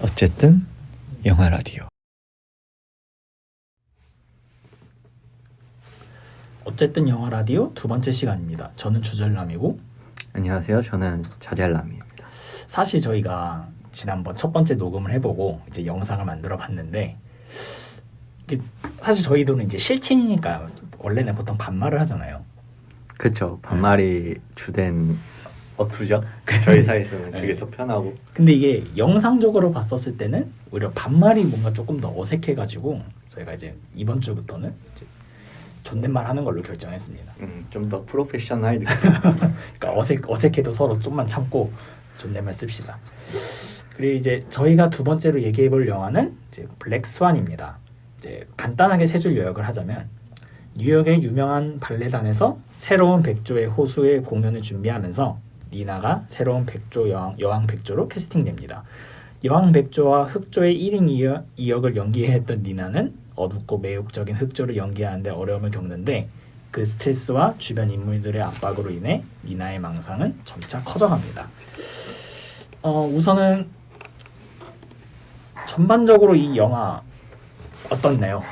어쨌든 영화 라디오. 어쨌든 영화 라디오 두 번째 시간입니다. 저는 주절남이고, 안녕하세요. 저는 자잘남입니다. 사실 저희가 지난번 첫 번째 녹음을 해보고 이제 영상을 만들어 봤는데, 이게 사실 저희들은 이제 실친이니까 원래는 보통 반말을 하잖아요. 그쵸. 반말이 주된 어투죠. 저희 사이에서는 그게 더 편하고. 근데 이게 영상적으로 봤었을 때는 오히려 반말이 뭔가 조금 더 어색해가지고 저희가 이제 이번 주부터는 이제 존댓말 하는 걸로 결정했습니다. 좀 더 프로페셔널 느낌. 그러니까 어색해도 서로 좀만 참고 존댓말 씁시다. 그리고 이제 저희가 두 번째로 얘기해 볼 영화는 이제 블랙 스완입니다. 이제 간단하게 세 줄 요약을 하자면, 뉴욕의 유명한 발레단에서 새로운 백조의 호수의 공연을 준비하면서 니나가 새로운 백조 여왕 백조로 캐스팅됩니다. 여왕 백조와 흑조의 1인 2역을 연기했던 니나는 어둡고 매혹적인 흑조를 연기하는데 어려움을 겪는데, 그 스트레스와 주변 인물들의 압박으로 인해 니나의 망상은 점차 커져갑니다. 우선은 전반적으로 이 영화 어떻나요?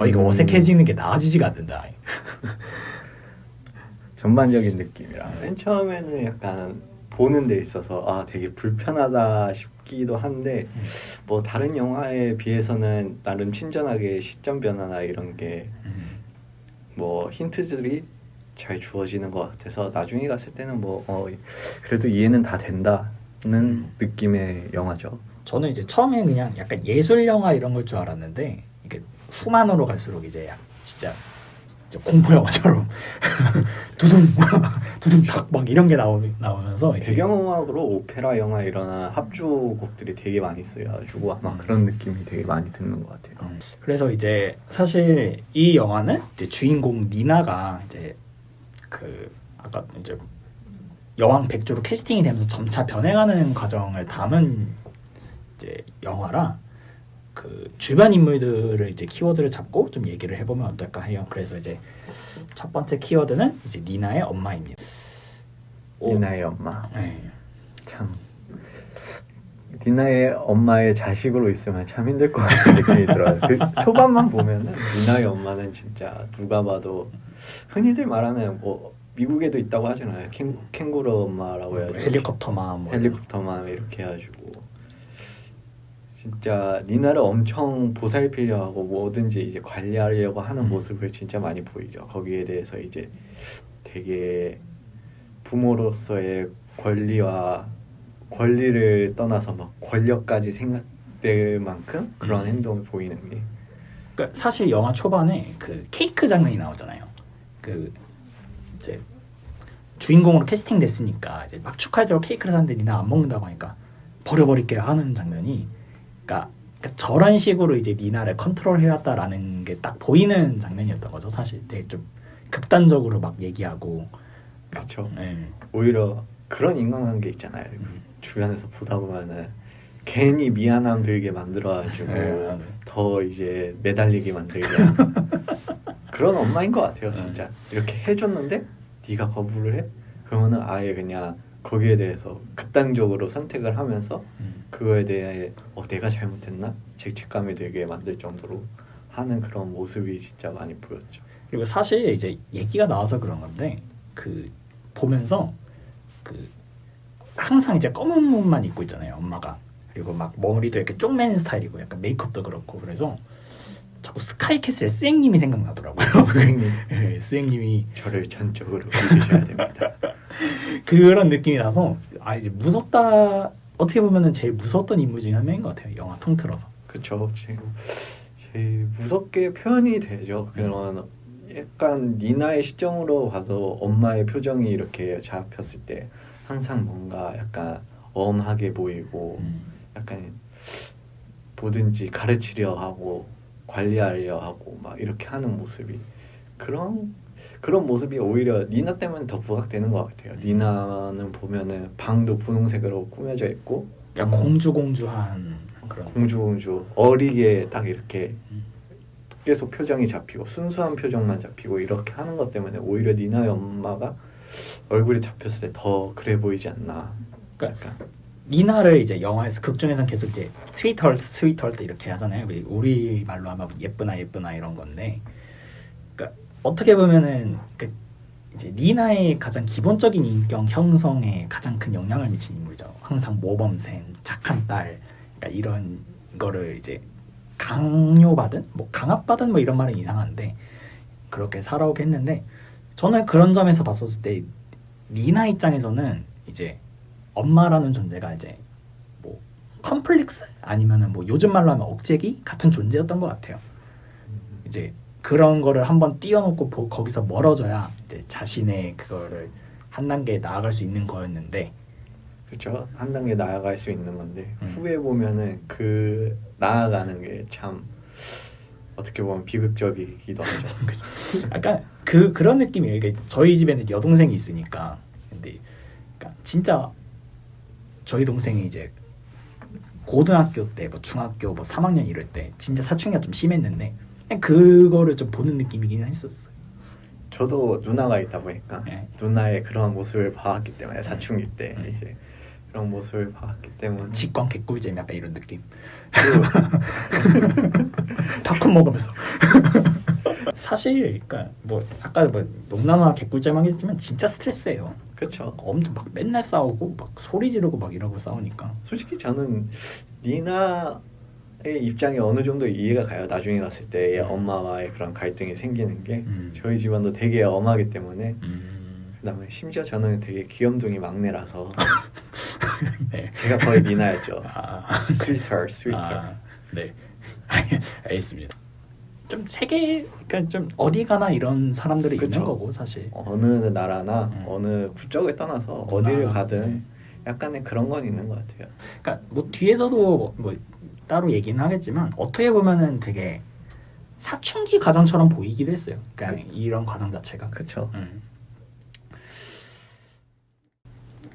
이거 어색해지는 게 나아지지가 않는다. 전반적인 느낌이라 맨 처음에는 약간 보는 데 있어서 되게 불편하다 싶기도 한데 뭐 다른 영화에 비해서는 나름 친절하게 시점 변화나 이런 게 뭐 힌트들이 잘 주어지는 것 같아서 나중에 갔을 때는 뭐 그래도 이해는 다 된다는 느낌의 영화죠. 저는 이제 처음에 그냥 약간 예술 영화 이런 걸 줄 알았는데, 이게 후반으로 갈수록 이제 진짜 공포 영화처럼 두둥 두둥 탁막 이런 게 나오면서 이제 배경음악으로 오페라 영화 이런 합주곡들이 되게 많이 쓰여가지고 아마 그런 느낌이 되게 많이 드는 것 같아요. 그래서 이제 사실 이 영화는 이제 주인공 니나가 이제 그 아까 이제 여왕 백조로 캐스팅이 되면서 점차 변해가는 과정을 담은 이제 영화라, 그 주변 인물들을 이제 키워드를 잡고 좀 얘기를 해보면 어떨까 해요. 그래서 이제 첫 번째 키워드는 이제 니나의 엄마입니다. 니나의 엄마. 네. 참 니나의 엄마의 자식으로 있으면 참 힘들 것 같은 느낌이 들어요. 그 초반만 보면은 니나의 엄마는 진짜 누가 봐도 흔히들 말하는 뭐 미국에도 있다고 하잖아요. 캥거루 엄마라고 해야죠. 헬리콥터맘 헬리콥터맘 이렇게 해가지고 진짜 니나를 엄청 보살피려 하고 뭐든지 이제 관리하려고 하는 모습을 진짜 많이 보이죠. 거기에 대해서 이제 되게 부모로서의 권리를 떠나서 막 권력까지 생각될 만큼 그런 행동을 보이는 게. 그러니까 사실 영화 초반에 그 케이크 장면이 나오잖아요. 그 이제 주인공으로 캐스팅 됐으니까 이제 막 축하해주러 케이크를 사는데 니나 안 먹는다고 하니까 버려버릴게 하는 장면이, 그러니까 저런 식으로 이제 니나를 컨트롤해왔다라는 게 딱 보이는 장면이었던 거죠. 사실 되게 좀 극단적으로 막 얘기하고. 그렇죠. 네. 오히려 그런 인간관계 있잖아요. 주변에서 보다 보면은 괜히 미안함 들게 만들어가지고 더 이제 매달리게 만들게 하는 그런 엄마인 것 같아요. 진짜 이렇게 해줬는데 네가 거부를 해? 그러면은 아예 그냥 거기에 대해서 극단적으로 선택을 하면서 그거에 대해 내가 잘못했나? 죄책감이 들게 만들 정도로 하는 그런 모습이 진짜 많이 보였죠. 그리고 사실 이제 얘기가 나와서 그런 건데, 그 보면서 그 항상 이제 검은 옷만 입고 있잖아요, 엄마가. 그리고 막 머리도 이렇게 쪽맨 스타일이고 약간 메이크업도 그렇고, 그래서 자꾸 스카이캐슬의 스앵님이 생각나더라고요. 스앵님. 네, 스앵님이 저를 전적으로 믿으셔야 됩니다. 그런 느낌이 나서 이제 무섭다, 어떻게 보면은 제일 무서웠던 인물 중에 한 명인 것 같아요, 영화 통틀어서. 그쵸. 제일 무섭게 표현이 되죠. 그런 약간 니나의 시점으로 봐도 엄마의 표정이 이렇게 잡혔을 때 항상 뭔가 약간 엄하게 보이고 약간 뭐든지 가르치려 하고 관리하려 하고 막 이렇게 하는 모습이 그런 모습이 오히려 니나 때문에 더 부각되는 것 같아요. 니나는 보면은 방도 분홍색으로 꾸며져 있고 약간 공주한 그런 공주 어리게 딱 이렇게 계속 표정이 잡히고 순수한 표정만 잡히고 이렇게 하는 것 때문에 오히려 니나의 엄마가 얼굴이 잡혔을 때 더 그래 보이지 않나. 그러니까 약간 니나를 이제 영화에서 극 중에서는 계속 이제 스위트헐트 이렇게 하잖아요. 우리 말로 하면 예쁘나 예쁘나 이런 건데, 그러니까 어떻게 보면은 그 이제 니나의 가장 기본적인 인격 형성에 가장 큰 영향을 미친 인물이죠. 항상 모범생, 착한 딸, 그러니까 이런 거를 이제 강요받은, 뭐 강압받은 뭐 이런 말은 이상한데 그렇게 살아오게 했는데, 저는 그런 점에서 봤었을 때 니나 입장에서는 이제 엄마라는 존재가 이제 뭐 컴플렉스 아니면은 뭐 요즘 말로 하면 억제기 같은 존재였던 것 같아요. 이제 그런 거를 한번 띄워놓고 거기서 멀어져야 이제 자신의 그거를 한 단계 나아갈 수 있는 거였는데, 그렇죠. 한 단계 나아갈 수 있는 건데 후에 보면은 그 나아가는 게 참 어떻게 보면 비극적이기도 하죠. 약간 그런 느낌이에요. 그러니까 저희 집에는 여동생이 있으니까, 근데 그러니까 진짜 저희 동생이 이제 고등학교 때, 뭐 중학교 뭐 3학년 이럴 때 진짜 사춘기가 좀 심했는데 그냥 그거를 좀 보는 느낌이긴 했었어요. 저도 누나가 있다 보니까 네. 누나의 그런 모습을 봐왔기 때문에 사춘기 때 이제 그런 모습을 봐왔기 때문에 직관 개꿀잼 약간 이런 느낌. 그 팝콘 먹으면서. 사실 그러니까 뭐 아까 뭐 농담화 개꿀잼 하겠지만 진짜 스트레스예요. 그렇죠. 엄청 막 맨날 싸우고 막 소리 지르고 막 이러고 싸우니까. 솔직히 저는 니나의 입장이 어느 정도 이해가 가요. 나중에 갔을 때 엄마와의 그런 갈등이 생기는 게 저희 집안도 되게 엄하기 때문에 그다음에 심지어 저는 되게 귀염둥이 막내라서 네. 제가 거의 니나였죠. 스위터. 네. 알겠습니다. 좀 세계, 그러니까 좀 어디 가나 이런 사람들이 그쵸. 있는 거고 사실. 어느 나라나 어느 국적을 떠나서 어디를 가든 약간의 그런 건 있는 것 같아요. 그러니까 뭐 뒤에서도 뭐 따로 얘기는 하겠지만 어떻게 보면은 되게 사춘기 과정처럼 보이기도 했어요. 그러니까 이런 과정 자체가. 그렇죠.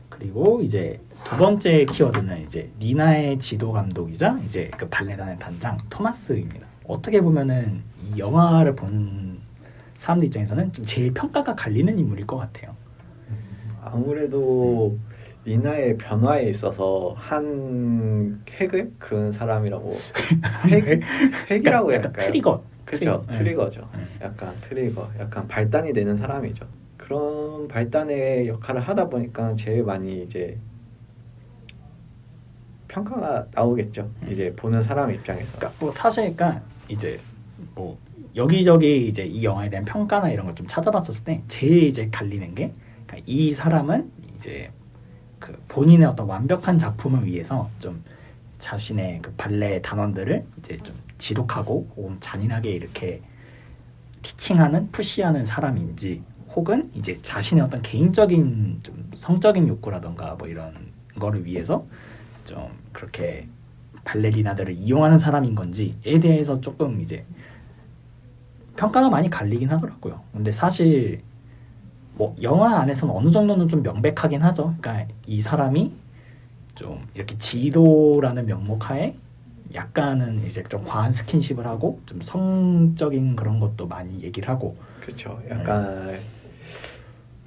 그리고 이제 두 번째 키워드는 이제 니나의 지도 감독이자 이제 그 발레단의 단장 토마스입니다. 어떻게 보면은 이 영화를 본 사람들 입장에서는 좀 제일 평가가 갈리는 인물일 것 같아요. 아무래도 니나의 변화에 있어서 한 획을 그은 사람이라고 획이라고 해야 약간 할까요? 트리거. 그렇죠. 네. 트리거죠. 약간 트리거, 약간 발단이 되는 사람이죠. 그런 발단의 역할을 하다 보니까 제일 많이 이제 평가가 나오겠죠. 이제 보는 사람 입장에서. 그러니까 뭐 사실 그러니까 이제 뭐 여기저기 이제 이 영화에 대한 평가나 이런 걸 좀 찾아봤었을 때 제일 이제 갈리는 게, 그러니까 이 사람은 이제 그 본인의 어떤 완벽한 작품을 위해서 좀 자신의 그 발레 단원들을 이제 좀 지독하고 잔인하게 이렇게 티칭하는, 푸시하는 사람인지, 혹은 이제 자신의 어떤 개인적인 좀 성적인 욕구라던가 뭐 이런 거를 위해서 좀 그렇게 발레리나들을 이용하는 사람인 건지에 대해서 조금 이제 평가가 많이 갈리긴 하더라고요. 근데 사실 뭐 영화 안에서는 어느 정도는 좀 명백하긴 하죠. 그러니까 이 사람이 좀 이렇게 지도라는 명목하에 약간은 이제 좀 과한 스킨십을 하고 좀 성적인 그런 것도 많이 얘기를 하고. 그렇죠. 약간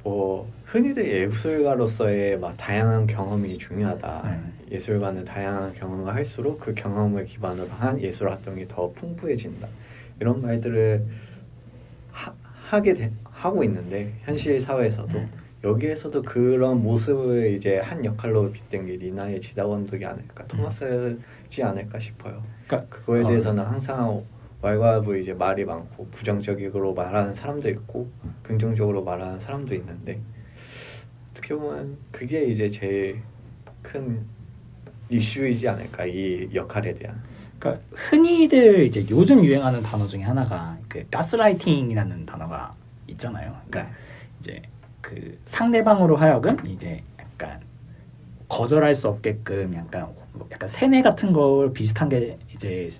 뭐 흔히들 예술가로서의 막 다양한 경험이 중요하다. 예술가는 다양한 경험을 할수록 그 경험을 기반으로 한 예술 활동이 더 풍부해진다. 이런 말들을 하고 있는데 현실 사회에서도 여기에서도 그런 모습을 이제 한 역할로 빗댄 게 니나의 지도 감독이 아닐까, 토마스지 않을까 싶어요. 그러니까 그거에 대해서는 항상 왈가왈부 이제 말이 많고 부정적으로 말하는 사람도 있고 긍정적으로 말하는 사람도 있는데, 어떻게 보면 그게 이제 제일 큰 이슈이지 않을까, 이 역할에 대한. 그러니까 흔히들 이제 요즘 유행하는 단어 중에 하나가 그 가스라이팅이라는 단어가 있잖아요. 그러니까 이제 그 상대방으로 하여금 이제 약간 거절할 수 없게끔 약간 세뇌 같은 걸 비슷한 게 이제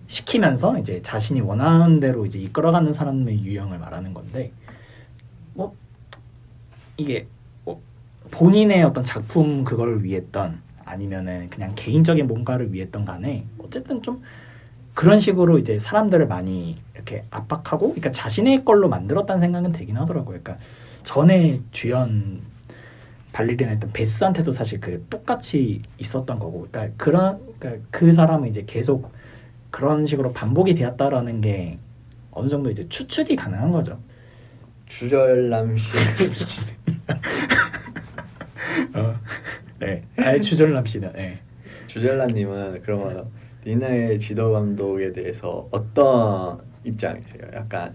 시키면서 이제 자신이 원하는 대로 이제 이끌어가는 사람의 유형을 말하는 건데, 뭐 이게 뭐 본인의 어떤 작품 그걸 위했던 아니면은 그냥 개인적인 뭔가를 위했던 간에 어쨌든 좀 그런 식으로 이제 사람들을 많이 이렇게 압박하고, 그러니까 자신의 걸로 만들었다는 생각은 되긴 하더라고요. 그러니까 전에 주연의 발레리나 했던 베스한테도 사실 그 똑같이 있었던 거고, 그러니까 그 사람은 이제 계속 그런 식으로 반복이 되었다라는 게 어느 정도 이제 추측이 가능한 거죠. 주절남 씨. 네, 주절남 씨는. 네. 주젤라님은 그러면 니나의 지도 감독에 대해서 어떤 입장이세요? 약간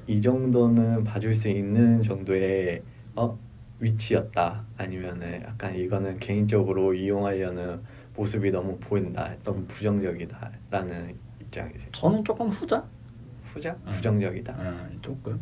이 정도는 봐줄 수 있는 정도의 위치였다, 아니면은 약간 이거는 개인적으로 이용하려는 모습이 너무 보인다, 너무 부정적이다라는 입장이세요? 저는 조금 후자. 후자? 부정적이다? 조금.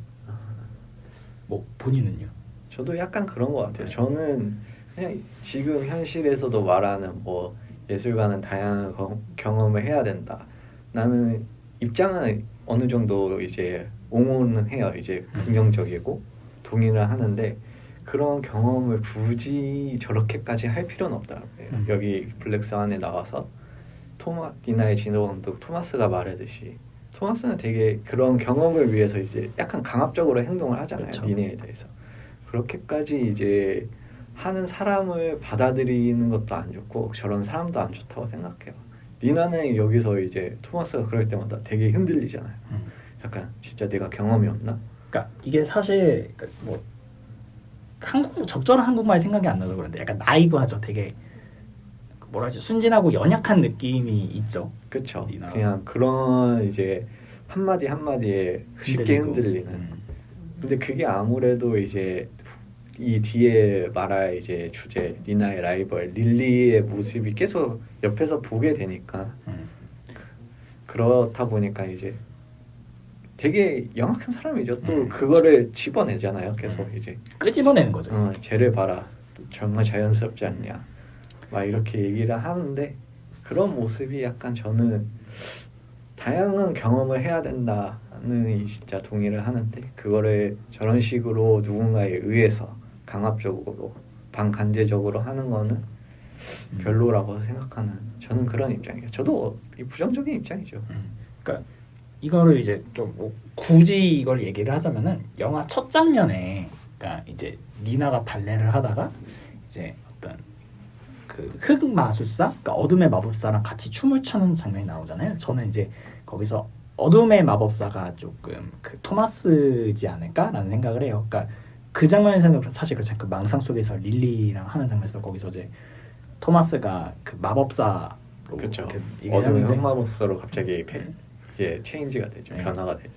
뭐 본인은요? 저도 약간 그런 것 같아요. 저는 그냥 지금 현실에서도 말하는 뭐 예술가는 다양한 경험을 해야 된다. 나는 입장은 어느 정도 이제 옹호는 해요. 이제 긍정적이고 동의를 하는데 그런 경험을 굳이 저렇게까지 할 필요는 없다고요. 여기 블랙스완에 나와서 니나의 진호 감독 토마스가 말하듯이 토마스는 되게 그런 경험을 위해서 이제 약간 강압적으로 행동을 하잖아요. 그렇죠. 니네에 대해서. 그렇게까지 이제 하는 사람을 받아들이는 것도 안 좋고 저런 사람도 안 좋다고 생각해요. 니나는 여기서 이제 토마스가 그럴 때마다 되게 흔들리잖아요. 약간 진짜 내가 경험이 없나? 그러니까 이게 사실 뭐 적절한 한국말 생각이 안 나서 그런데 약간 나이브하죠. 되게 뭐라 하지, 순진하고 연약한 느낌이 있죠. 그쵸. 니나. 그냥 그런 이제 한마디 한마디에 쉽게 흔들리는. 근데 그게 아무래도 이제 이 뒤에 말할 이제 주제 니나의 라이벌 릴리의 모습이 계속 옆에서 보게 되니까 그렇다 보니까 이제 되게 영악한 사람이죠. 또 그거를 집어내잖아요. 계속 이제 끄집어내는 거죠. 쟤를 봐라, 정말 자연스럽지 않냐, 막 이렇게 얘기를 하는데 그런 모습이 약간 저는 다양한 경험을 해야 된다는 진짜 동의를 하는데 그거를 저런 식으로 누군가에 의해서 강압적으로 반강제적으로 하는 거는 별로라고 생각하는, 저는 그런 입장이에요. 저도 부정적인 입장이죠. 그러니까 이거를 이제 좀뭐 굳이 이걸 얘기를 하자면은 영화 첫 장면에 그러니까 이제 니나가 발레를 하다가 이제 어떤 그 흑마술사, 그러니까 어둠의 마법사랑 같이 춤을 추는 장면이 나오잖아요. 저는 이제 거기서 어둠의 마법사가 조금 그 토마스지 않을까라는 생각을 해요. 그러니까 그 장면에서는 사실 그렇죠. 그 망상 속에서 릴리랑 하는 장면에서 거기서 이제 토마스가 그 마법사로 그렇죠. 이게 어둠의 하는데 흑마법사로 갑자기 이제 체인지가 되죠. 변화가 되죠.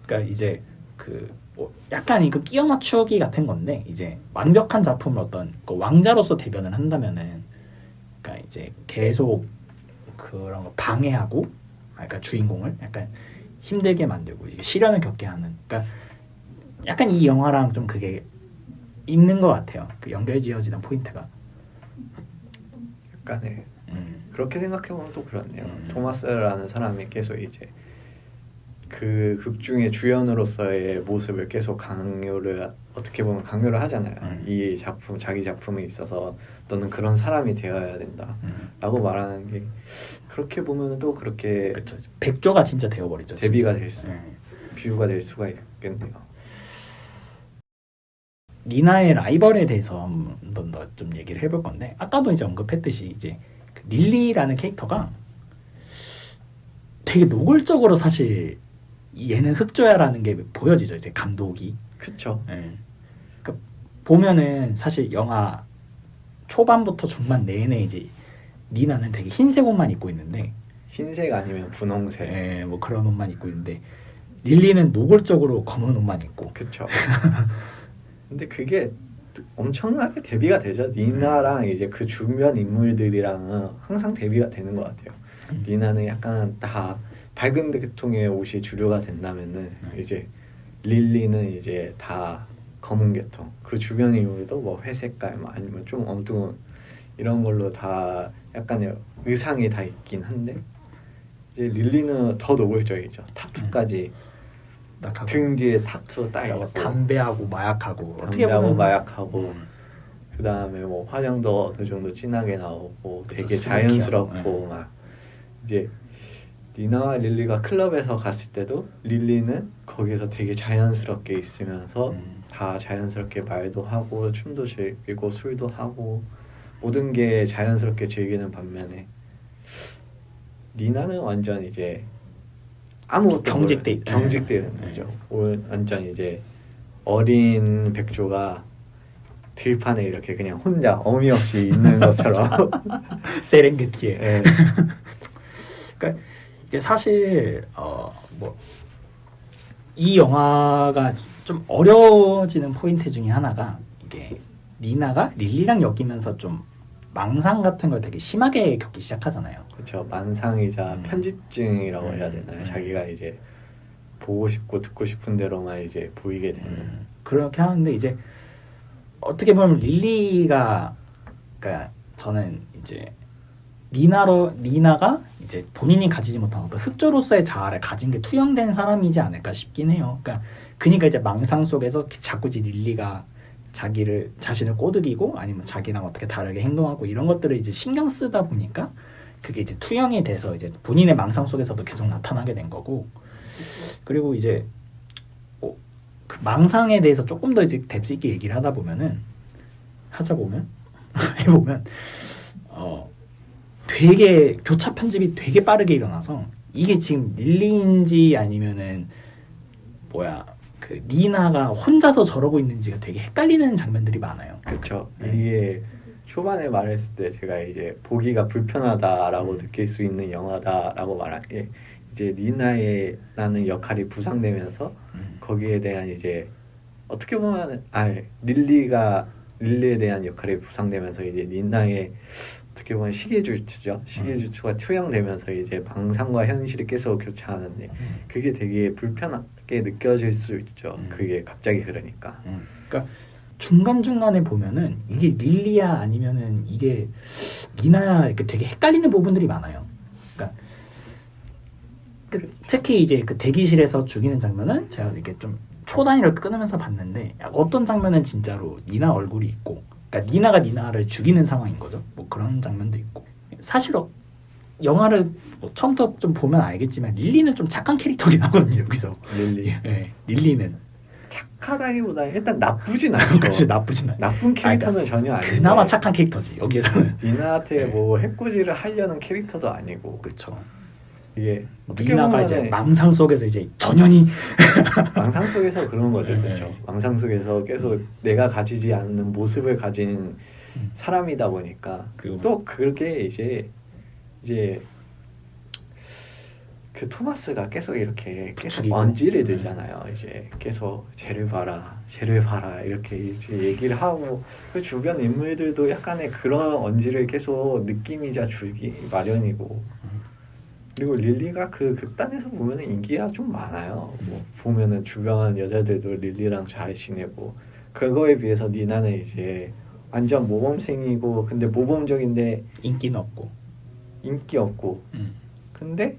그러니까 이제 뭐 약간 이거 끼워 맞추기 같은 건데 이제 완벽한 작품을 어떤 그 왕자로서 대변을 한다면은 그러니까 이제 계속 그런 거 방해하고, 그러니까 주인공을 약간 힘들게 만들고 이제 시련을 겪게 하는, 그러니까 약간 이 영화랑 좀 그게 있는 것 같아요. 그 연결지어지는 포인트가. 약간의 그렇게 생각해보면 또 그렇네요. 토마스라는 사람이 계속 이제 그 극 중에 주연으로서의 모습을 계속 어떻게 보면 강요를 하잖아요. 이 작품, 자기 작품에 있어서 너는 그런 사람이 되어야 된다 라고 말하는 게, 그렇게 보면 또 그렇게 그렇죠. 백조가 진짜 되어버리죠. 대비가 될 수, 비유가 될 수가 있겠네요. 니나의 라이벌에 대해서 한번 더 좀 얘기를 해볼 건데, 아까도 이제 언급했듯이 이제 그 릴리라는 캐릭터가 되게 노골적으로 사실 얘는 흑조야라는 게 보여지죠. 이제 감독이. 그쵸. 그러니까 보면은 사실 영화 초반부터 중반 내내 이제 니나는 되게 흰색 옷만 입고 있는데, 흰색 아니면 분홍색, 뭐 그런 옷만 입고 있는데 릴리는 노골적으로 검은 옷만 입고. 그쵸. 근데 그게 엄청나게 대비가 되죠. 니나랑 이제 그 주변 인물들이랑은 항상 대비가 되는 것 같아요. 니나는 약간 다 밝은 계통의 옷이 주류가 된다면은 이제 릴리는 이제 다 검은 계통. 그 주변 인물도 뭐 회색깔, 뭐 아니면 좀 어두운 이런 걸로 다 약간 의상이 다 있긴 한데 이제 릴리는 더 노골적이죠. 타투까지. 등 뒤에 타투 딱 있고, 담배하고 마약하고, 담배하고 마약하고, 그 다음에 뭐 화장도 어느 정도 진하게 나오고, 되게 자연스럽고, 막 이제 니나와 릴리가 클럽에서 갔을 때도 릴리는 거기서 되게 자연스럽게 있으면서 다 다 자연스럽게 말도 하고 춤도 즐기고 술도 하고 모든 게 자연스럽게 즐기는 반면에 니나는 완전 이제 아무것도 경직돼 경직되어 있는 거죠. 완전 이제 어린 백조가 들판에 이렇게 그냥 혼자 어미 없이 있는 것처럼 세렝게티에. 예. 그러니까 이게 사실 뭐 이 영화가 좀 어려워지는 포인트 중에 하나가 이게 니나가 릴리랑 엮이면서 좀 망상 같은 걸 되게 심하게 겪기 시작하잖아요. 그렇죠. 만상이자 편집증이라고 해야 되나요? 자기가 이제 보고 싶고 듣고 싶은 대로만 이제 보이게 되는. 그렇게 하는데 이제 어떻게 보면 릴리가 그러니까 저는 이제 니나가 이제 본인이 가지지 못한 어떤 흑조로서의 자아를 가진 게 투영된 사람이지 않을까 싶긴 해요. 그러니까 이제 망상 속에서 자꾸 릴리가 자신을 꼬드기고 아니면 자기랑 어떻게 다르게 행동하고 이런 것들을 이제 신경 쓰다 보니까 그게 이제 투영이 돼서 이제 본인의 망상 속에서도 계속 나타나게 된 거고, 그리고 이제 그 망상에 대해서 조금 더 이제 뎁스 있게 얘기를 해보면 되게 교차 편집이 되게 빠르게 일어나서 이게 지금 릴리인지 아니면은 그 니나가 혼자서 저러고 있는지가 되게 헷갈리는 장면들이 많아요. 그렇죠. 이게 초반에 말했을 때 제가 이제 보기가 불편하다라고 느낄 수 있는 영화다라고 말한 게 이제 니나라는 역할이 부상되면서 거기에 대한 이제 어떻게 보면 릴리에 대한 역할이 부상되면서 이제 니나의 어떻게 보면 시계주추가 투영되면서 이제 망상과 현실이 계속 교차하는데 그게 되게 불편하게 느껴질 수 있죠. 그게 갑자기 그러니까. 그러니까 중간중간에 보면은 이게 릴리야 아니면은 이게 니나야 이렇게 되게 헷갈리는 부분들이 많아요. 그러니까 특히 이제 그 대기실에서 죽이는 장면은 제가 이렇게 좀 초단위를 끊으면서 봤는데 어떤 장면은 진짜로 니나 얼굴이 있고, 그러니까 니나가 니나를 죽이는 상황인 거죠. 뭐 그런 장면도 있고. 사실 영화를 처음부터 좀 보면 알겠지만 릴리는 좀 착한 캐릭터긴 하거든요. 여기서 릴리는 착하다기보다 일단 나쁘진 않죠. 그렇지, 나쁘진 않아. 나쁜 캐릭터는 전혀 아닌데 그나마 착한 캐릭터지 여기에서는. 니나한테 뭐 해코지를 하려는 캐릭터도 아니고. 그렇죠. 이게 니나가 이제 망상 속에서 이제 전현이 망상 속에서 그런 거죠. 그렇죠. 망상 속에서 계속 내가 가지지 않는 모습을 가진 사람이다 보니까 그리고 또 그게 이제 그 토마스가 계속 이렇게 계속 언지를 들잖아요. 이제 계속 쟤를 봐라 이렇게 이제 얘기를 하고 그 주변 인물들도 약간의 그런 언지를 계속 느낌이자 주기 마련이고. 그리고 릴리가 그 극단에서 보면은 인기가 좀 많아요. 뭐 보면은 주변 여자들도 릴리랑 잘 지내고 그거에 비해서 니나는 이제 완전 모범생이고 근데 모범적인데 인기 없고 근데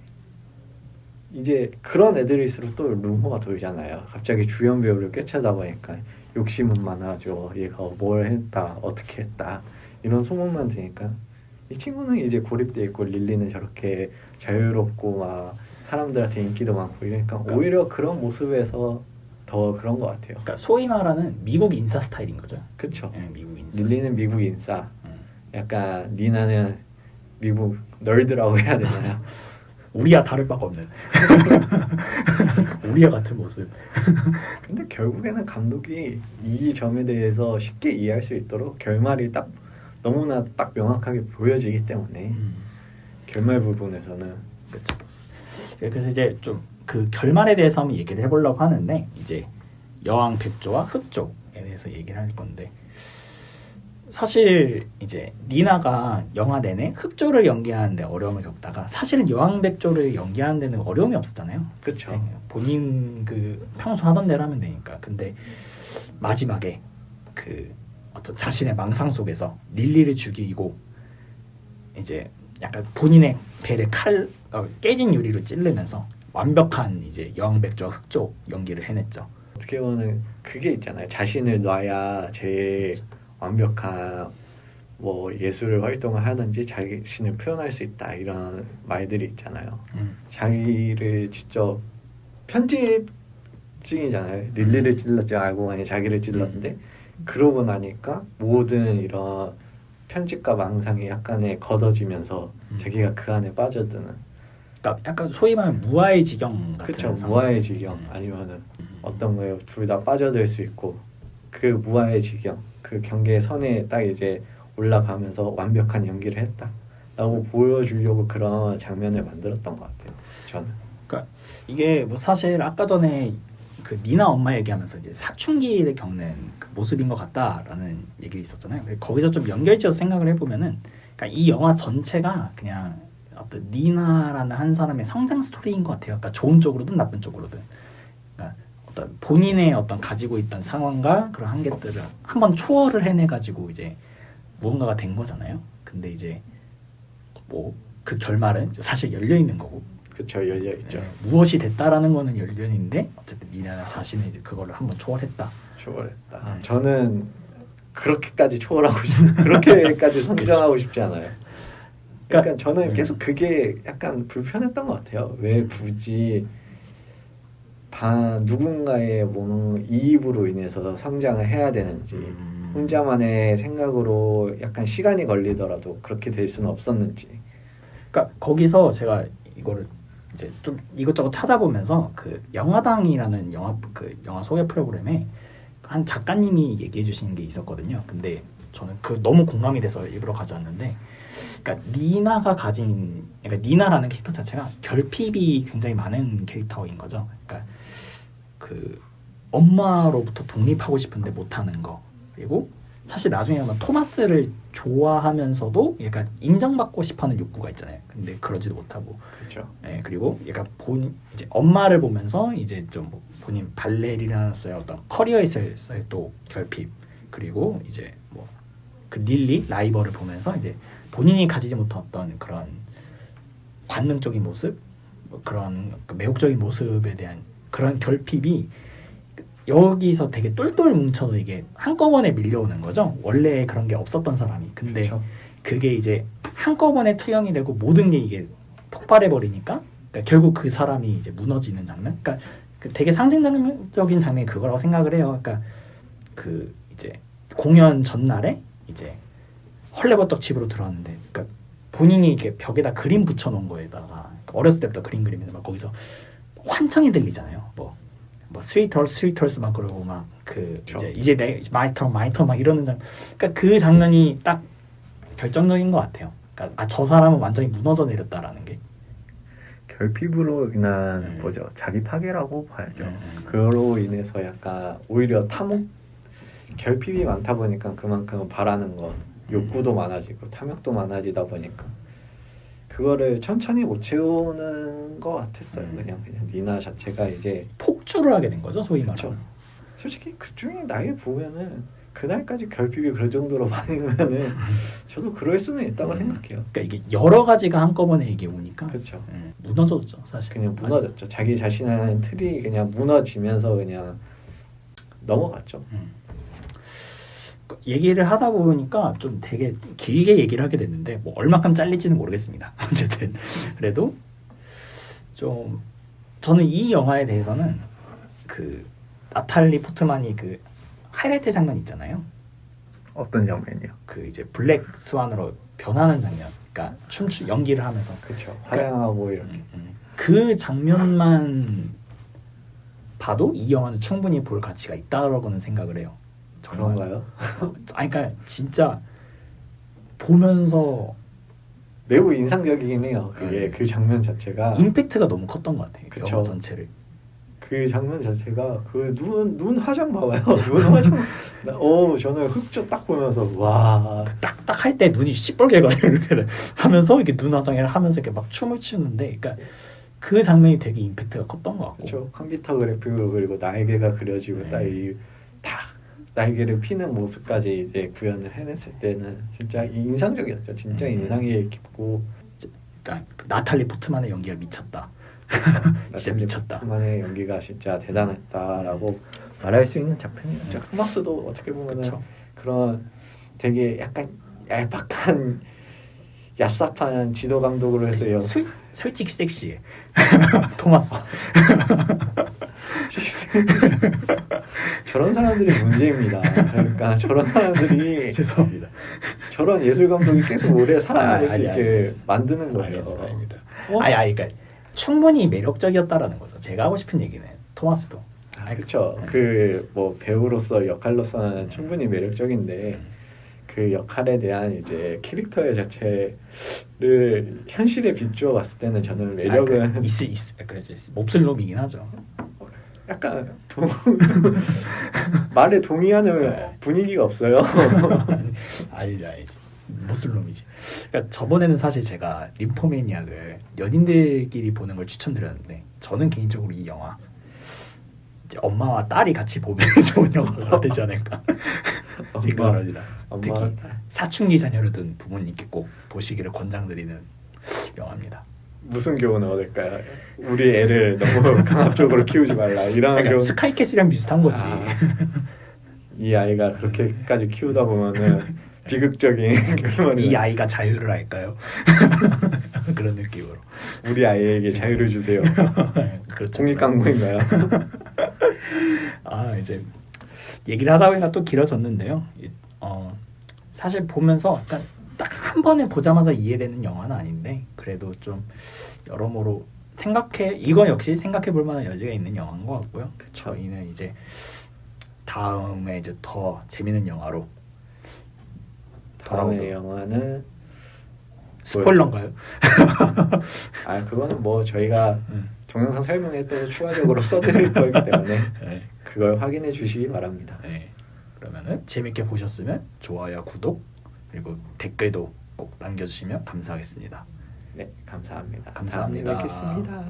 이제 그런 애들일수록 또 루머가 돌잖아요. 갑자기 주연 배우를 꿰차다 보니까 욕심은 많아져. 얘가 뭘 했다 어떻게 했다 이런 소문만 드니까 이 친구는 이제 고립돼 있고 릴리는 저렇게 자유롭고 막 사람들한테 인기도 많고 이러니까 오히려 그런 모습에서 더 그런 것 같아요. 그러니까 소위 말하는 미국 인싸 스타일인 거죠. 그렇죠. 네, 미국 인싸. 릴리는 미국 인싸. 약간 니나는 미국 널드라고 해야 되나요? 우리와 다를 바가 없는 우리와 같은 모습. 근데 결국에는 감독이 이 점에 대해서 쉽게 이해할 수 있도록 결말이 너무나 딱 명확하게 보여지기 때문에 결말 부분에서는 그렇죠. 그래서 이제 좀 그 결말에 대해서 한번 얘기를 해보려고 하는데 이제 여왕 백조와 흑조에 대해서 얘기를 할 건데 사실 이제 니나가 영화 내내 흑조를 연기하는데 어려움을 겪다가 사실은 여왕 백조를 연기하는 데는 어려움이 없었잖아요. 그렇죠. 네, 본인 그 평소 하던 대로 하면 되니까. 근데 마지막에 그 어떤 자신의 망상 속에서 릴리를 죽이고 이제 약간 본인의 배를 깨진 유리로 찌르면서 완벽한 이제 여왕 백조와 흑조 연기를 해냈죠. 어떻게 보면 그게 있잖아요. 자신을 놔야 제일 완벽한 뭐 예술 활동을 하든지 자신을 표현할 수 있다 이런 말들이 있잖아요. 자기를 직접 편집자가 특징이잖아요. 릴리를 찔렀지 알고 보니 자기를 찔렀는데 그러고 나니까 모든 이런 편집과 망상이 약간의 걷어지면서 자기가 그 안에 빠져드는. 그러니까 약간 소위 말하면 무아의 지경 같은 그쵸. 상황. 무아의 지경 아니면은 어떤 거에 둘 다 빠져들 수 있고 그 무아의 지경 그 경계의 선에 딱 이제 올라가면서 완벽한 연기를 했다라고 보여주려고 그런 장면을 만들었던 것 같아요. 저는. 그러니까 이게 뭐 사실 아까 전에 그 니나 엄마 얘기하면서 이제 사춘기를 겪는 그 모습인 것 같다라는 얘기 있었잖아요. 거기서 좀 연결지어서 생각을 해보면은, 그러니까 이 영화 전체가 그냥 어떤 니나라는 한 사람의 성장 스토리인 것 같아요. 그러니까 좋은 쪽으로든 나쁜 쪽으로든. 그러니까 어떤 본인의 어떤 가지고 있던 상황과 그런 한계들을 한번 초월을 해내가지고 이제 무언가가 된 거잖아요. 근데 이제 뭐 그 결말은 사실 열려 있는 거고. 그쵸. 열려있죠. 무엇이 됐다라는 거는 열려있는데 어쨌든 니나 자신은 이제 그거를 한번 초월했다. 초월했다. 저는 그렇게까지 초월하고 그렇게까지 성장하고 싶지 않아요. 그러니까 저는 계속 그게 약간 불편했던 것 같아요. 왜 굳이 누군가의 뭐 이입으로 인해서 성장을 해야 되는지, 혼자만의 생각으로 약간 시간이 걸리더라도 그렇게 될 수는 없었는지. 그러니까 거기서 제가 이거를 이제 좀 이것저것 찾아보면서 그 영화당이라는 영화 소개 프로그램에 한 작가님이 얘기해 주신 게 있었거든요. 근데 저는 그 너무 공감이 돼서 일부러 가져왔는데, 그러니까 그러니까 니나라는 캐릭터 자체가 결핍이 굉장히 많은 캐릭터인 거죠. 그러니까 그 엄마로부터 독립하고 싶은데 못하는 거, 그리고 사실 나중에 보면 토마스를 좋아하면서도 얘가 인정받고 싶어하는 욕구가 있잖아요. 근데 그러지도 못하고, 그렇죠. 예, 그리고 얘가 이제 엄마를 보면서 이제 좀 본인 발레리나로서의 어떤 커리어에서의 또 결핍, 그리고 이제 뭐 그 릴리 라이벌을 보면서 이제 본인이 가지지 못했던 그런 관능적인 모습, 뭐 그런 그 매혹적인 모습에 대한 그런 결핍이 여기서 되게 똘똘 뭉쳐서 이게 한꺼번에 밀려오는 거죠. 원래 그런 게 없었던 사람이. 근데 그쵸. 그게 이제 한꺼번에 투영이 되고 모든 게 이게 폭발해 버리니까, 그러니까 결국 그 사람이 이제 무너지는 장면. 그러니까 그 되게 상징적인 장면이 그거라고 생각을 해요. 그러니까 그 이제 공연 전날에 이제 헐레벌떡 집으로 들어왔는데, 그러니까 본인이 이렇게 벽에다 그림 붙여놓은 거에다가 어렸을 때부터 그림 그리면서 막 거기서 환청이 들리잖아요. 뭐 스위터스 막 그러고 막 그 그렇죠. 이제 내 마이터 막 이러는 장면. 그러니까 그 장면이 딱 결정적인 것 같아요. 그러니까 저 사람은 완전히 무너져 내렸다라는 게. 결핍으로 인한 뭐죠? 자기 파괴라고 봐야죠. 그로 인해서 약간 오히려 결핍이 많다 보니까 그만큼 바라는 거, 욕구도 많아지고 탐욕도 많아지다 보니까 그거를 천천히 못 채우는 것 같았어요. 그냥 니나 자체가 이제 폭주를 하게 된 거죠, 소위 말하는. 그쵸. 솔직히 그 중에 나이 보면은 그날까지 결핍이 그럴 정도로 많으면은 저도 그럴 수는 있다고 생각해요. 그러니까 이게 여러 가지가 한꺼번에 이게 오니까 그렇죠. 무너졌죠, 사실. 그냥 무너졌죠. 자기 자신의 틀이 그냥 무너지면서 그냥 넘어갔죠. 얘기를 하다 보니까 좀 되게 길게 얘기를 하게 됐는데 뭐 얼마큼 잘릴지는 모르겠습니다. 어쨌든 그래도 좀 저는 이 영화에 대해서는 그 나탈리 포트만이 그 하이라이트 장면 있잖아요. 어떤 장면이요? 그 이제 블랙 스완으로 변하는 장면. 그러니까 연기를 하면서 그렇죠. 화려하고 이렇게. 그 장면만 봐도 이 영화는 충분히 볼 가치가 있다고는 생각을 해요. 그런가요? 아니, 그러니까 진짜 보면서 매우 인상적이긴 해요. 그게 그 장면 자체가 임팩트가 너무 컸던 것 같아요. 그쵸. 영화 전체를. 그 장면 자체가 그 눈 화장 봐봐요. 눈 화장. 저는 흑조 딱 보면서 와. 딱 할 때 눈이 시뻘게 가요. 이렇게 하면서 이렇게 눈 화장을 하면서 이렇게 막 춤을 추는데, 그러니까 그 장면이 되게 임팩트가 컸던 것 같고. 그렇죠. 컴퓨터 그래픽으로 그리고 날개가 그려지고 딱 날개를 피는 모습까지 이제 구현을 해냈을 때는 진짜 인상적이었죠. 진짜 인상이 깊고. 그러니까 나탈리 포트만의 연기가 미쳤다. 진짜 미쳤다. 포트만의 연기가 진짜 대단했다라고 말할 수 있는 작품이었죠. 토마스도 어떻게 보면은 그런 되게 약간 얄팍한 얍삽한 지도 감독으로 해서요. 솔직히 섹시해. 토마스. 저런 사람들이 문제입니다. 그러니까 저런 사람들이 죄송합니다. 저런 예술 감독이 계속 오래 살아남을 수 아니, 있게 만드는 거예요. 아닙니다. 어? 그러니까 충분히 매력적이었다라는 거죠. 제가 하고 싶은 얘기는 토마스도. 그렇죠. 네. 그 뭐 배우로서 역할로서는 충분히 매력적인데 그 역할에 대한 이제 캐릭터의 자체를 현실에 비추어 봤을 때는 저는 매력은 몹쓸 놈이긴 하죠. 약간 말에 동의하는 분위기가 없어요. 아니지. 몹쓸 놈이지. 그러니까 저번에는 사실 제가 림포매니악을 연인들끼리 보는 걸 추천드렸는데 저는 개인적으로 이 영화 이제 엄마와 딸이 같이 보면 좋은 영화가 되지 않을까 생각합니다. 특히 사춘기 자녀를 둔 부모님께 꼭 보시기를 권장드리는 영화입니다. 무슨 교훈을 얻을까요? 우리 애를 너무 강압적으로 키우지 말라 이런 그러니까 교훈. 스카이캐슬이랑 비슷한 거지. 이 아이가 그렇게까지 키우다 보면은 비극적인 결말이. 이 아이가 자유를 할까요? 그런 느낌으로. 우리 아이에게 자유를 주세요. 그렇죠. 공익광고인가요? 이제 얘기를 하다 보니까 또 길어졌는데요. 사실 보면서 약간 딱 한 번에 보자마자 이해되는 영화는 아닌데 그래도 좀 여러모로 이거 역시 생각해 볼 만한 여지가 있는 영화인 것 같고요. 저희는 이제 다음에 이제 더 재밌는 영화로 다음의 돌아오도록. 영화는 스포일러인가요? 그거는 뭐 저희가 동영상 설명에 또 추가적으로 써드릴 거기 때문에 네. 그걸 확인해 주시기 바랍니다. 네. 그러면은 재밌게 보셨으면 좋아요, 구독 그리고 댓글도 꼭 남겨주시면 감사하겠습니다. 네, 감사합니다. 감사합니다. 다음에 뵙겠습니다.